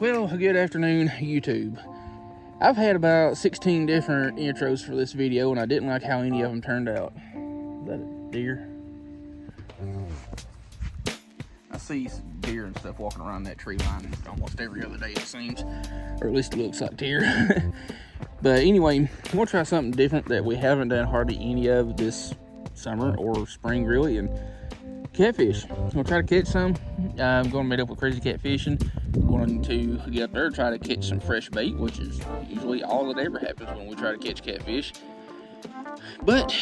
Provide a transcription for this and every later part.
Well, good afternoon, YouTube. I've had about 16 different intros for this video, and I didn't like how any of them turned out. Is that a deer? I see deer and stuff walking around that tree line almost every other day, it seems. Or at least it looks like deer. But anyway, we'll try something different that we haven't done hardly any of this summer or spring, really, and catfish. We'll try to catch some. I'm going to meet up with Crazy Catfishing. Going to get up there and try to catch some fresh bait, which is usually all that ever happens when we try to catch catfish. But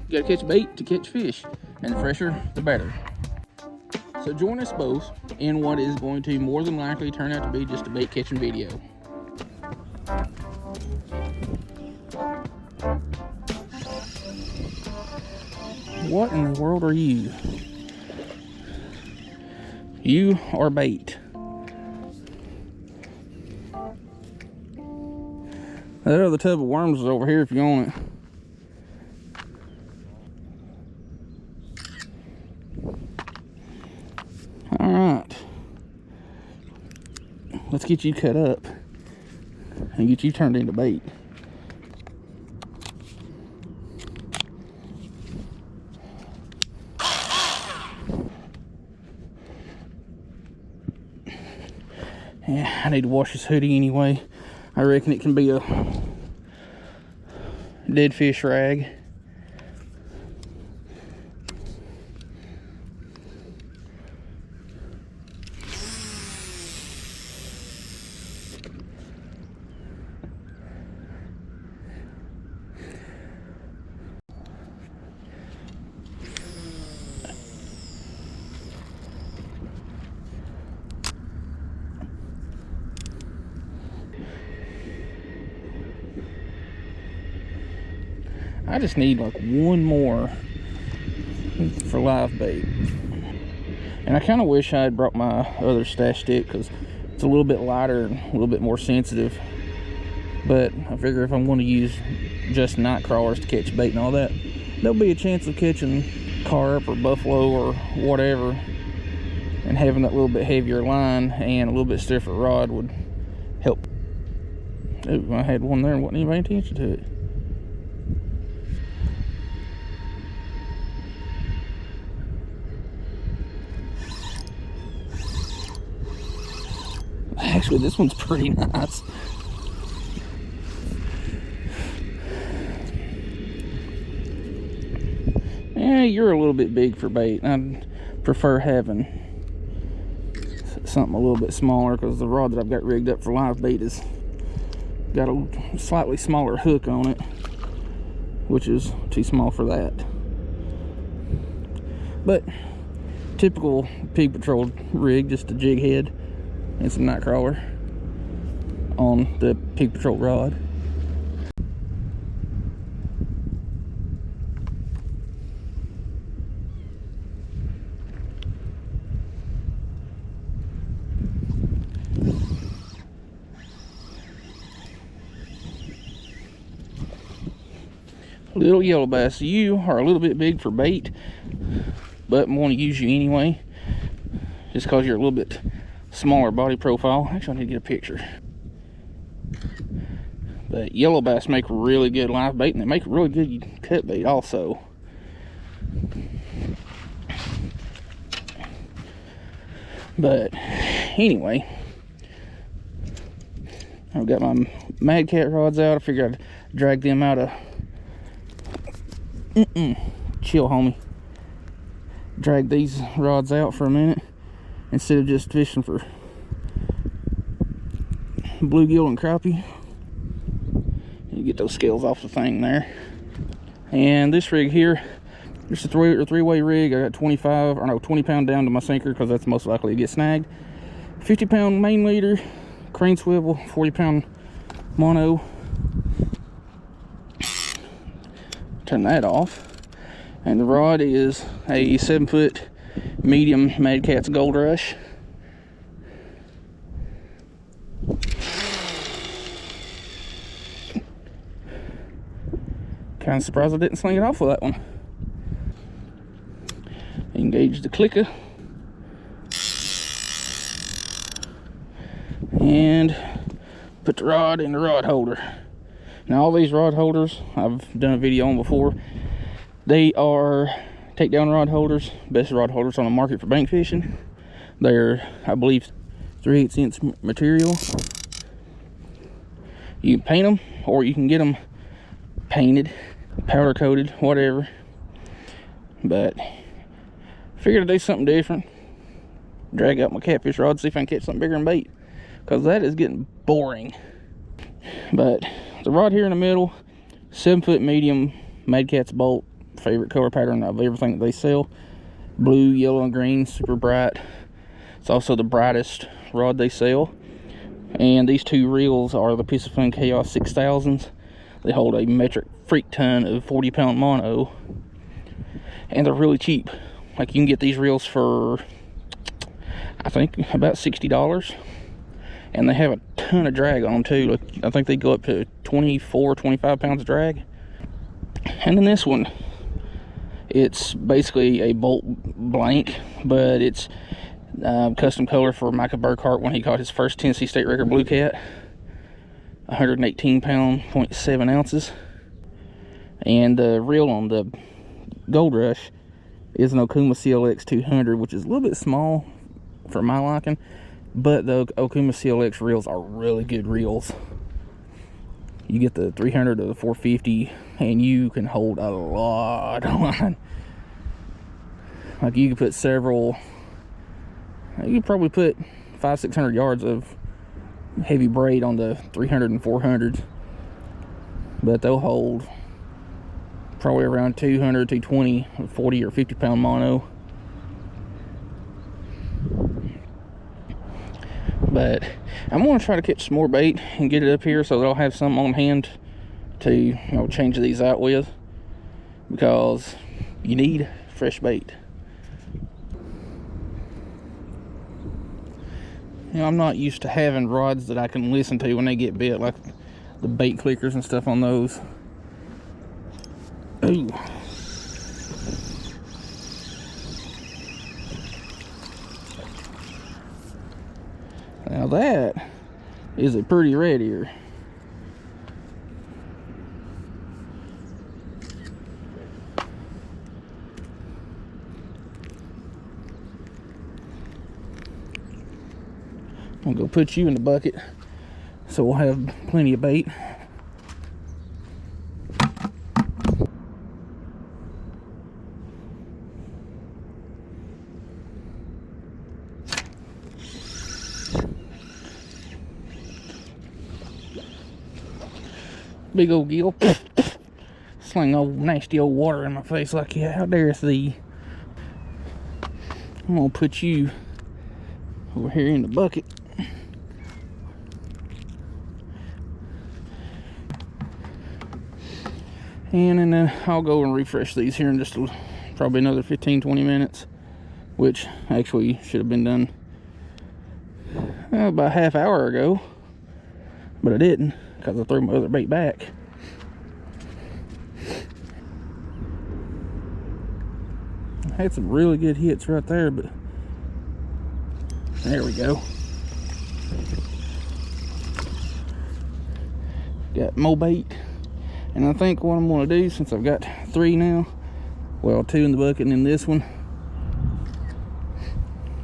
you got to catch bait to catch fish, and the fresher, the better. So join us both in what is going to more than likely turn out to be just a bait catching video. What in the world are you? You are bait. That other tub of worms is over here if you want it. Alright. Let's get you cut up and get you turned into bait. Yeah, I need to wash this hoodie anyway. I reckon it can be a dead fish rag. I just need like one more for live bait. And I kind of wish I had brought my other stash stick because it's a little bit lighter and a little bit more sensitive. But I figure if I'm going to use just night crawlers to catch bait and all that, there'll be a chance of catching carp or buffalo or whatever. And having that little bit heavier line and a little bit stiffer rod would help. Ooh, I had one there and wasn't even paying attention to it. Actually, this one's pretty nice. Yeah, you're a little bit big for bait. I'd prefer having something a little bit smaller because the rod that I've got rigged up for live bait has got a slightly smaller hook on it, which is too small for that. But typical Pig Patrol rig, just a jig head and some night crawler on the Pig Patrol rod. Little yellow bass, you are a little bit big for bait, but I'm going to use you anyway, just because you're a little bit smaller body profile. Actually, I need to get a picture. But yellow bass make really good live bait, and they make really good cut bait also. But anyway, I've got my Mad Cat rods out. I figured I'd drag them out of chill, homie. Drag these rods out for a minute instead of just fishing for bluegill and crappie. You get those scales off the thing there. And this rig here, just a three-way rig. I got 20 pound down to my sinker because that's most likely to get snagged. 50 pound main leader, crane swivel, 40 pound mono. Turn that off. And the rod is a 7-foot medium Mad Cat's Gold Rush. Kind of surprised I didn't sling it off with that one. Engage the clicker. and put the rod in the rod holder. Now all these rod holders I've done a video on before. They are takedown rod holders, best rod holders on the market for bank fishing. They're, I believe, 3/8 inch material. You can paint them, or you can get them painted, powder coated, whatever. But figured to do something different. Drag out my catfish rod, see if I can catch something bigger than bait, because that is getting boring. But the rod here in the middle, 7-foot medium Mad Catz bolt, favorite color pattern of everything that they sell. Blue, yellow, and green, super bright. It's also the brightest rod they sell. And these two reels are the Piscifun Chaos 6000s. They hold a metric freak ton of 40-pound mono, and they're really cheap. Like, you can get these reels for, I think, about $60, and they have a ton of drag on them too. Like, I think they go up to 24-25 pounds of drag. And then this one, it's basically a bolt blank, but it's custom color for Micah Burkhart when he caught his first Tennessee State record blue cat. 118 pound, 0.7 ounces. And the reel on the Gold Rush is an Okuma CLX 200, which is a little bit small for my liking, but the Okuma CLX reels are really good reels. You get the 300 to the 450, and you can hold a lot of line. Like, you can put several, you could probably put 500-600 yards of heavy braid on the 300 and 400s, but they'll hold probably around 200, 220, 40 or 50 pound mono. But I'm going to try to catch some more bait and get it up here so that I'll have some on hand to, you know, change these out with, because you need fresh bait. You know, I'm not used to having rods that I can listen to when they get bit, like the bait clickers and stuff on those. Ooh. Now that is a pretty red ear. I'm gonna go put you in the bucket so we'll have plenty of bait. Big old gill. Sling old nasty old water in my face like, yeah, how dareth thee. I'm gonna put you over here in the bucket. And then I'll go and refresh these here in just probably another 15-20 minutes, which actually should have been done about a half hour ago, but I didn't because I threw my other bait back. I had some really good hits right there, but there we go. Got more bait. And I think what I'm going to do, since I've got 3 now, well, 2 in the bucket and then this one,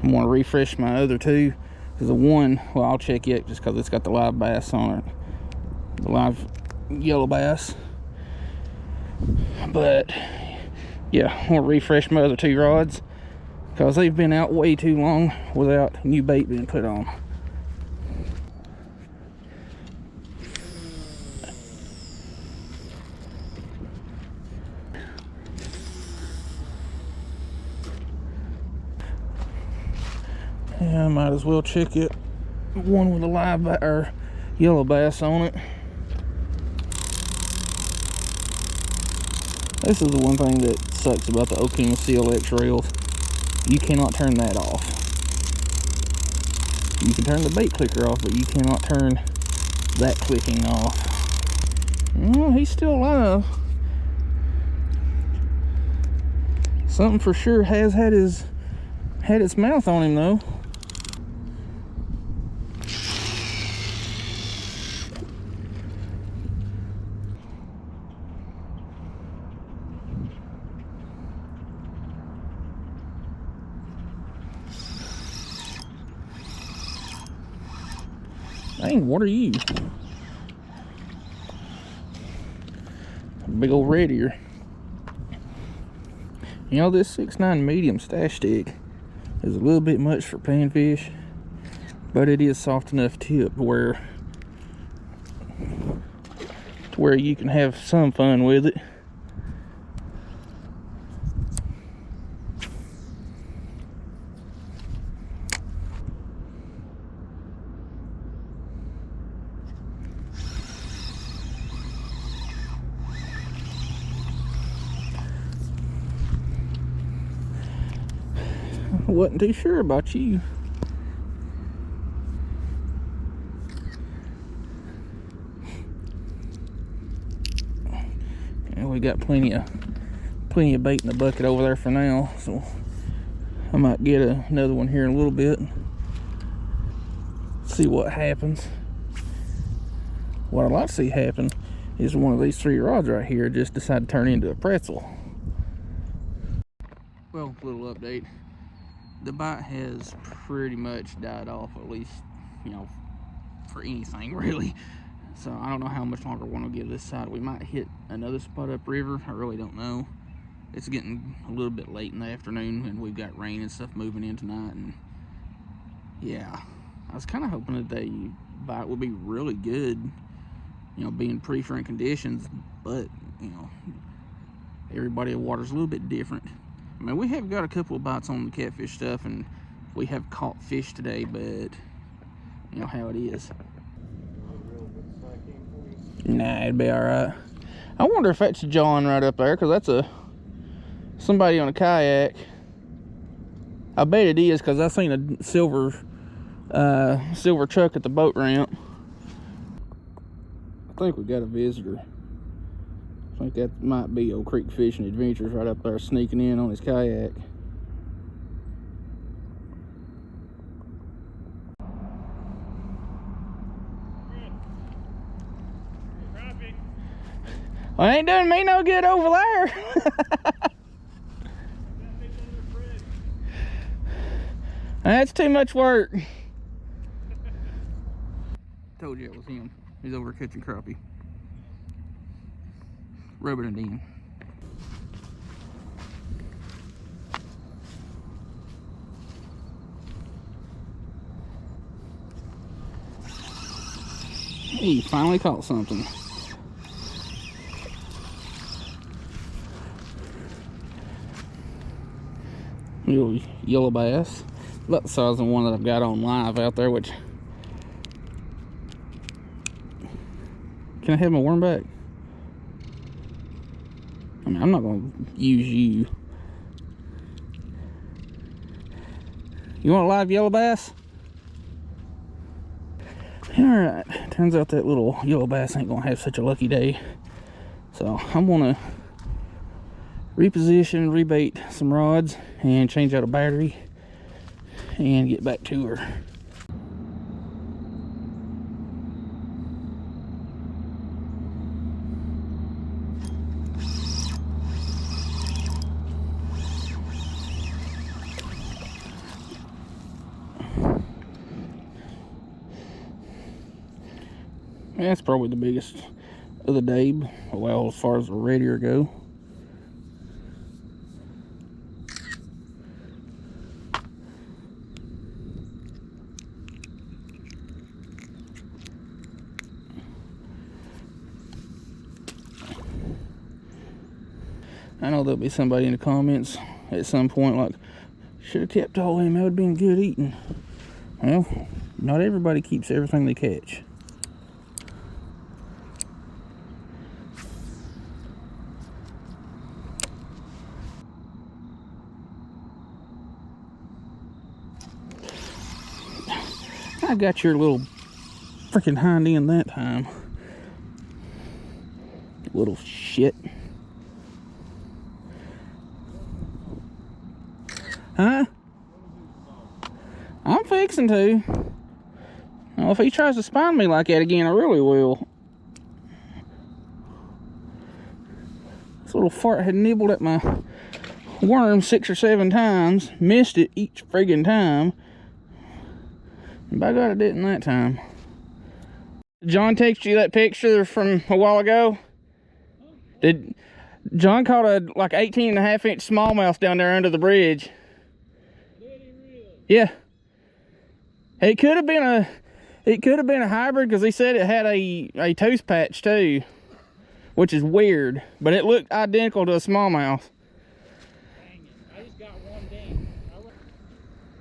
I'm going to refresh my other 2, because the one, well, I'll check it just because it's got the live bass on it, the live yellow bass. But yeah, I'm going to refresh my other 2 rods because they've been out way too long without new bait being put on. Yeah, I might as well check it. One with a live or yellow bass on it. This is the one thing that sucks about the Okuma CLX reels. You cannot turn that off. You can turn the bait clicker off, but you cannot turn that clicking off. Well, he's still alive. Something for sure has had its mouth on him though. Dang, what are you? Big old red ear. You know, this 6'9" medium stash stick is a little bit much for panfish, but it is soft enough tip to where you can have some fun with it. I wasn't too sure about you. And we got plenty of bait in the bucket over there for now, so I might get another one here in a little bit. See what happens. What I'd like to see happen is one of these 3 rods right here just decide to turn into a pretzel. Well, little update. The bite has pretty much died off, at least, you know, for anything really. So I don't know how much longer we're gonna give this side. We might hit another spot upriver. I really don't know. It's getting a little bit late in the afternoon, and we've got rain and stuff moving in tonight. And yeah, I was kind of hoping that the bite would be really good, you know, being pre-front conditions. But you know, everybody in water's a little bit different. I mean, we have got a couple of bites on the catfish stuff, and we have caught fish today, but you know how it is. Nah, it'd be all right. I wonder if that's John right up there, because that's somebody on a kayak. I bet it is, because I seen a silver truck at the boat ramp. I think we got a visitor. I think that might be Old Creek Fishing Adventures right up there sneaking in on his kayak. Well, it ain't doing me no good over there. That's too much work. Told you it was him. He's over catching crappie. Rubbing it in. He finally caught something. Little yellow bass, about the size of the one that I've got on live out there. Which, can I have my worm back? I mean, I'm not going to use you. You want a live yellow bass? Alright, turns out that little yellow bass ain't going to have such a lucky day. So I'm going to reposition, rebait some rods, and change out a battery, and get back to her. That's probably the biggest of the day, well, as far as the red ear go. I know there'll be somebody in the comments at some point like, should have kept all him, that would have been good eating. Well, not everybody keeps everything they catch. I got your little freaking hind end that time. Little shit. Huh? I'm fixing to. Well, if he tries to spine me like that again, I really will. This little fart had nibbled at my worm 6 or 7 times. Missed it each friggin' time. And by God, I didn't that time. John texted you that picture from a while ago? Did John caught a like 18.5-inch smallmouth down there under the bridge? Did he really? Yeah. It could have been a hybrid because he said it had a toast patch too, which is weird, but it looked identical to a smallmouth. Dang it. I just got one dang.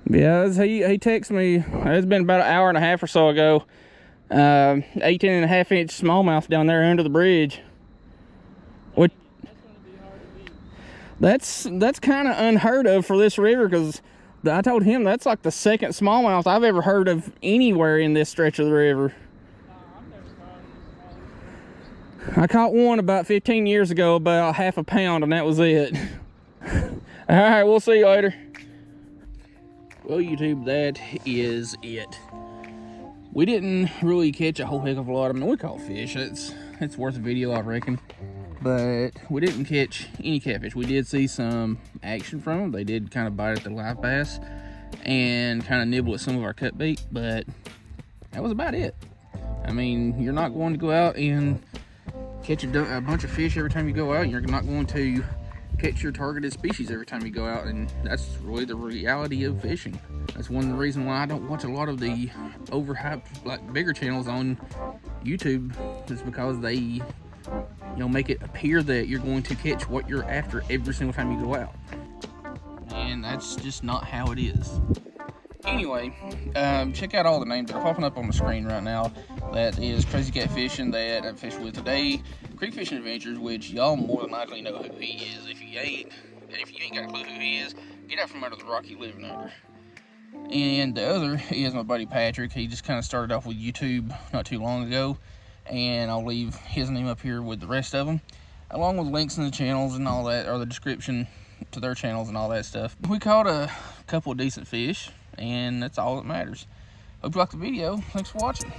Yeah, he texted me. It's been about an hour and a half or so ago. 18.5-inch smallmouth down there under the bridge. What? That's gonna be hard to beat. That's kind of unheard of for this river, because I told him that's like the second smallmouth I've ever heard of anywhere in this stretch of the river. I've never caught any small. I caught one about 15 years ago, about half a pound, and that was it. All right, we'll see you later. Well, YouTube, that is it. We didn't really catch a whole heck of a lot. I mean, we caught fish. It's worth a video, I reckon. But we didn't catch any catfish. We did see some action from them. They did kind of bite at the live bass and kind of nibble at some of our cut bait, but that was about it. I mean, you're not going to go out and catch a bunch of fish every time you go out. You're not going to catch your targeted species every time you go out, and that's really the reality of fishing. That's one of the reasons why I don't watch a lot of the overhyped, like, bigger channels on YouTube, is because they, you know, make it appear that you're going to catch what you're after every single time you go out, and that's just not how it is. Anyway, check out all the names that are popping up on the screen right now. That is Crazy Catfishing that I fished with today, Creek Fishing Adventures, which y'all more than likely know who he is. If you ain't got a clue who he is, get out from under the rock you living under. And the other is my buddy Patrick. He just kind of started off with YouTube not too long ago, and I'll leave his name up here with the rest of them, along with links in the channels and all that, or the description to their channels and all that stuff. We caught a couple of decent fish, and that's all that matters. Hope you liked the video. Thanks for watching.